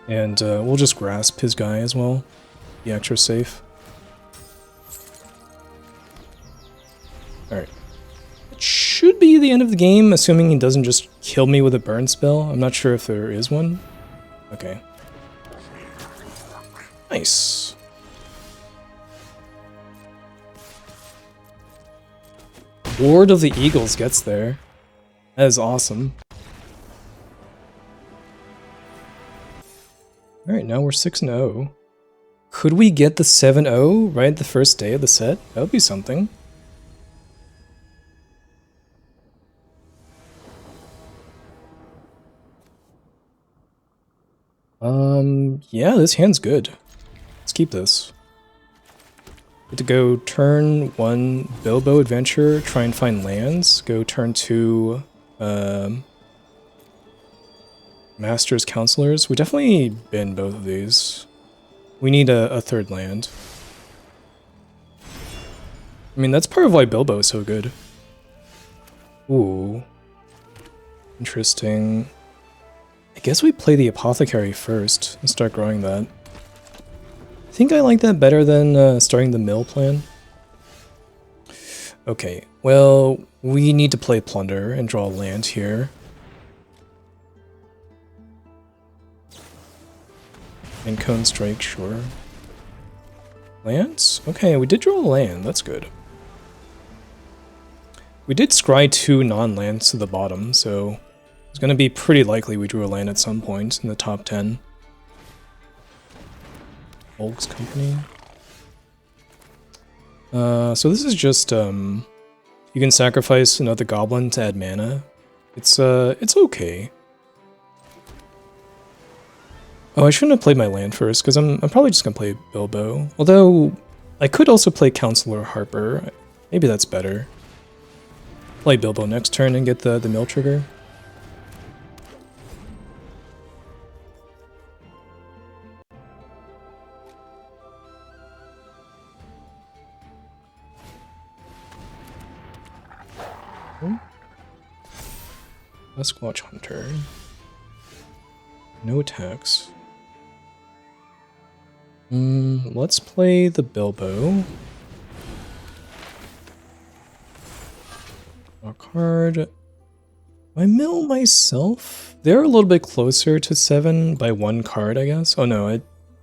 And we'll just grasp his guy as well. Be extra safe. Alright. It should be the end of the game, assuming he doesn't just kill me with a burn spell. I'm not sure if there is one. Okay. Nice. Lord of the Eagles gets there. That is awesome. Alright, now we're 6-0. Could we get the 7-0 right the first day of the set? That would be something. Yeah, this hand's good. Let's keep this. Get to go turn 1 Bilbo Adventure, try and find lands. Go turn 2 Master's Counselors. We definitely bin both of these. We need a third land. I mean, that's part of why Bilbo is so good. Ooh. Interesting. I guess we play the Apothecary first and start growing that. I think I like that better than starting the mill plan. Okay, well, we need to play Plunder and draw land here. And Cone Strike, sure. Lands? Okay, we did draw a land, that's good. We did scry 2 non-lands to the bottom, so it's going to be pretty likely we drew a land at some point in the top 10. Volk's Company. So this is just, you can sacrifice another goblin to add mana. It's okay. Oh, I shouldn't have played my land first, because I'm probably just going to play Bilbo. Although, I could also play Counselor Harper. Maybe that's better. Play Bilbo next turn and get the mill trigger. Sasquatch Hunter. No attacks. Let's play the Bilbo. Draw a card. I mill myself? They're a little bit closer to 7 by 1 card, I guess. Oh no,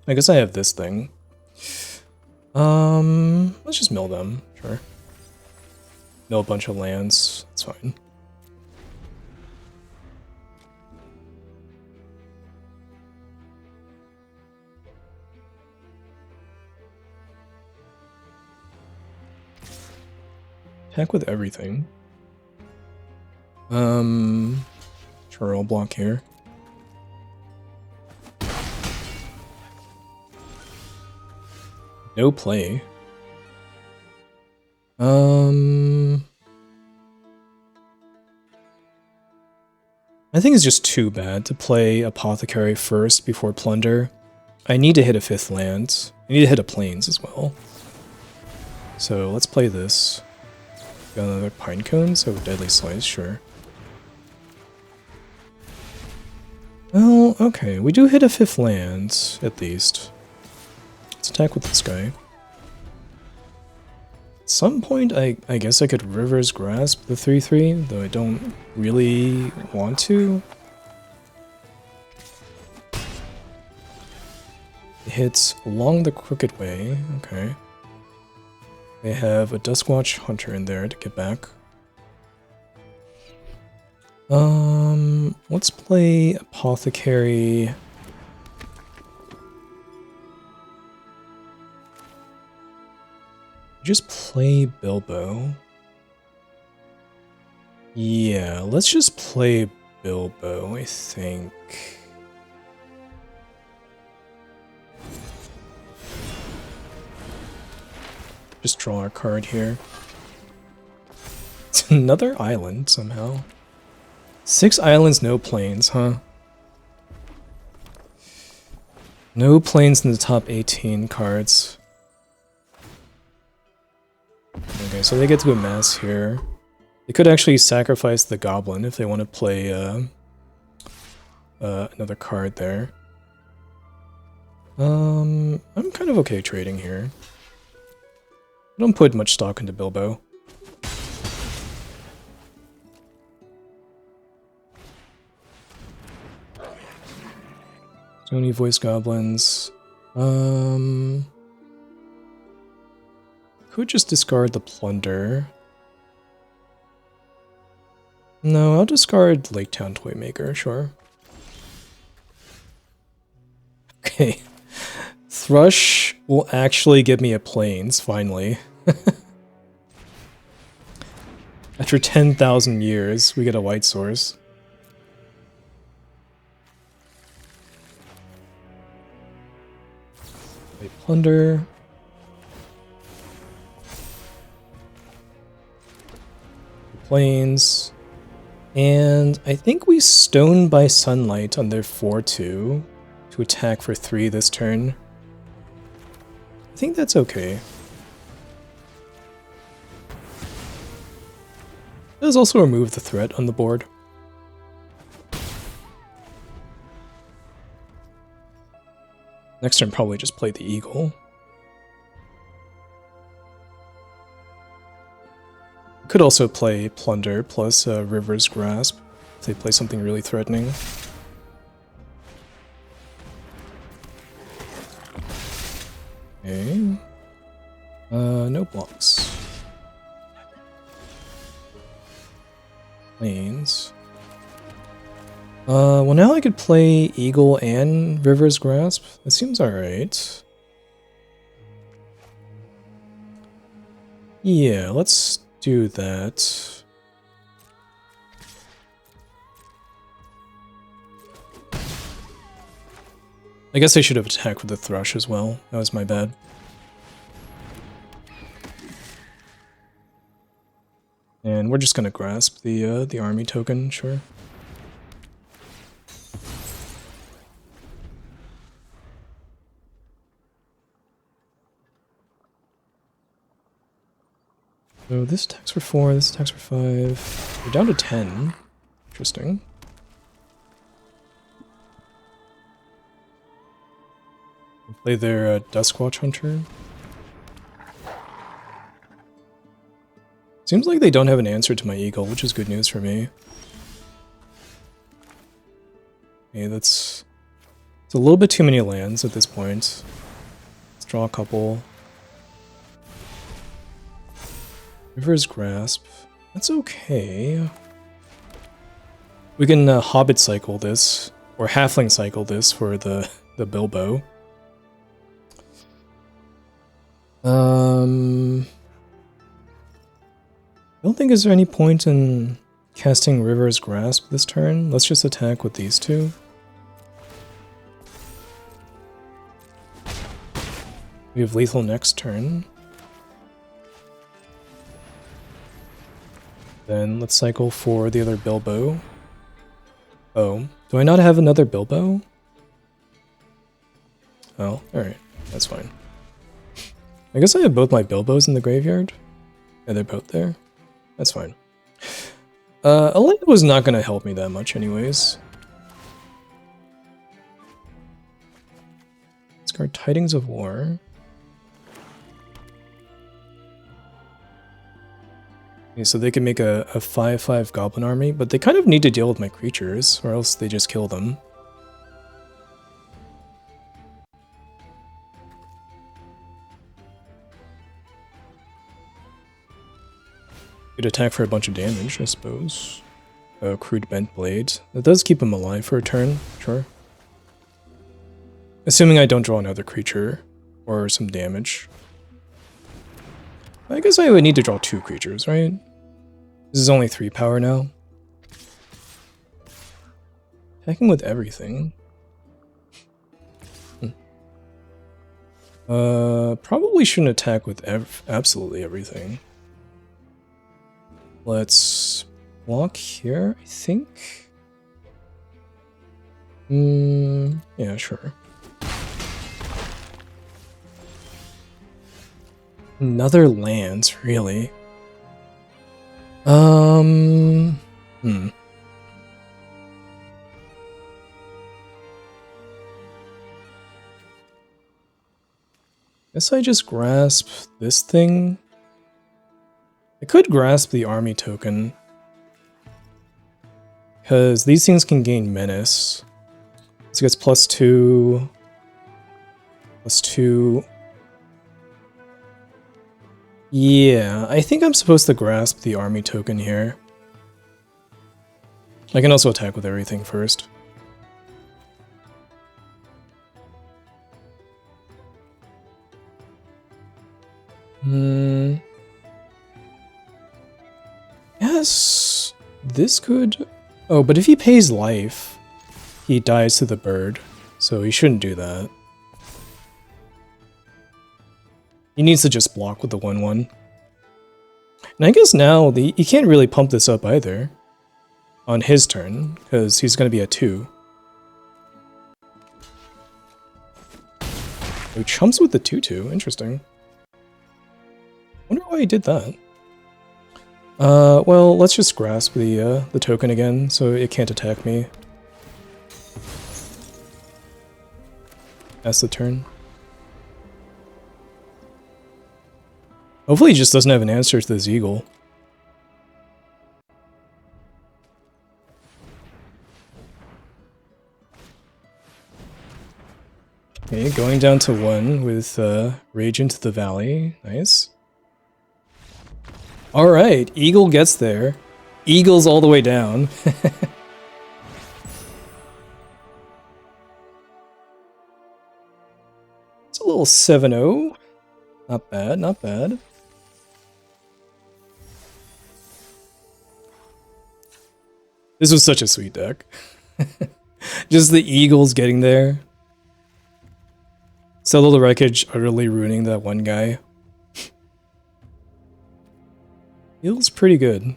I guess I have this thing. Let's just mill them, sure. Mill a bunch of lands, it's fine. Attack with everything. Sure, I'll block here. No play. I think it's just too bad to play Apothecary first before Plunder. I need to hit a 5th land. I need to hit a Plains as well. So let's play this. Got another Pinecone, so Deadly Slice, sure. Well, okay, we do hit a 5th land, at least. Let's attack with this guy. At some point, I guess I could River's Grasp the 3/3, though I don't really want to. It hits along the Crooked Way, okay. They have a Duskwatch Hunter in there to get back. Let's play Apothecary. Just play Bilbo. Yeah, let's just play Bilbo, I think. Just draw our card here. It's another island, somehow. 6 islands, no plains, huh? No plains in the top 18 cards. Okay, so they get to amass here. They could actually sacrifice the goblin if they want to play another card there. I'm kind of okay trading here. I don't put much stock into Bilbo. So many voice goblins. Could just discard the Plunder. No, I'll discard Lake Town Toymaker, sure. Okay. Thrush will actually give me a Plains, finally. After 10,000 years, we get a white source. Play Plunder. Plains. And I think we Stone by Sunlight on their 4/2 to attack for 3 this turn. I think that's okay. It does also remove the threat on the board. Next turn, probably just play the eagle. Could also play Plunder plus River's Grasp if they play something really threatening. Okay. No blocks. Plains. Well now I could play Eagle and River's Grasp. That seems alright. Yeah, let's do that. I guess I should have attacked with the Thrush as well. That was my bad. And we're just gonna grasp the army token, sure. So this attacks for 4, this attacks for 5. We're down to 10. Interesting. Play their Duskwatch Hunter. Seems like they don't have an answer to my Eagle, which is good news for me. Okay, it's a little bit too many lands at this point. Let's draw a couple. River's Grasp. That's okay. We can Hobbit cycle this, or Halfling cycle this for the Bilbo. I don't think is there any point in casting River's Grasp this turn. Let's just attack with these two. We have lethal next turn. Then let's cycle for the other Bilbo. Oh, do I not have another Bilbo? Oh, alright. That's fine. I guess I have both my Bilbos in the graveyard. Yeah, they're both there. That's fine. A land was not going to help me that much anyways. Discard Tidings of War. Okay, so they can make a 5/5 Goblin army, but they kind of need to deal with my creatures, or else they just kill them. Could attack for a bunch of damage, I suppose. Crude Bent Blade. That does keep him alive for a turn, sure. Assuming I don't draw another creature, or some damage. I guess I would need to draw 2 creatures, right? This is only 3 power now. Attacking with everything. Probably shouldn't attack with absolutely everything. Let's block here, I think. Yeah, sure. Another lands, really. Guess I just grasp this thing. I could grasp the army token, because these things can gain menace. So it gets +2, +2. Yeah, I think I'm supposed to grasp the army token here. I can also attack with everything first. Yes, this could... Oh, but if he pays life, he dies to the bird, so he shouldn't do that. He needs to just block with the 1/1. And I guess now, he can't really pump this up either on his turn, because he's going to be at 2. He chumps with the 2/2, interesting. Wonder why he did that. Well, let's just grasp the token again, so it can't attack me. Pass the turn. Hopefully he just doesn't have an answer to this eagle. Okay, going down to 1 with Rage into the Valley. Nice. Alright, eagle gets there. Eagle's all the way down. It's a little 7-0. Not bad, not bad. This was such a sweet deck. Just the eagles getting there. Settle the Wreckage utterly ruining that one guy. Feels pretty good.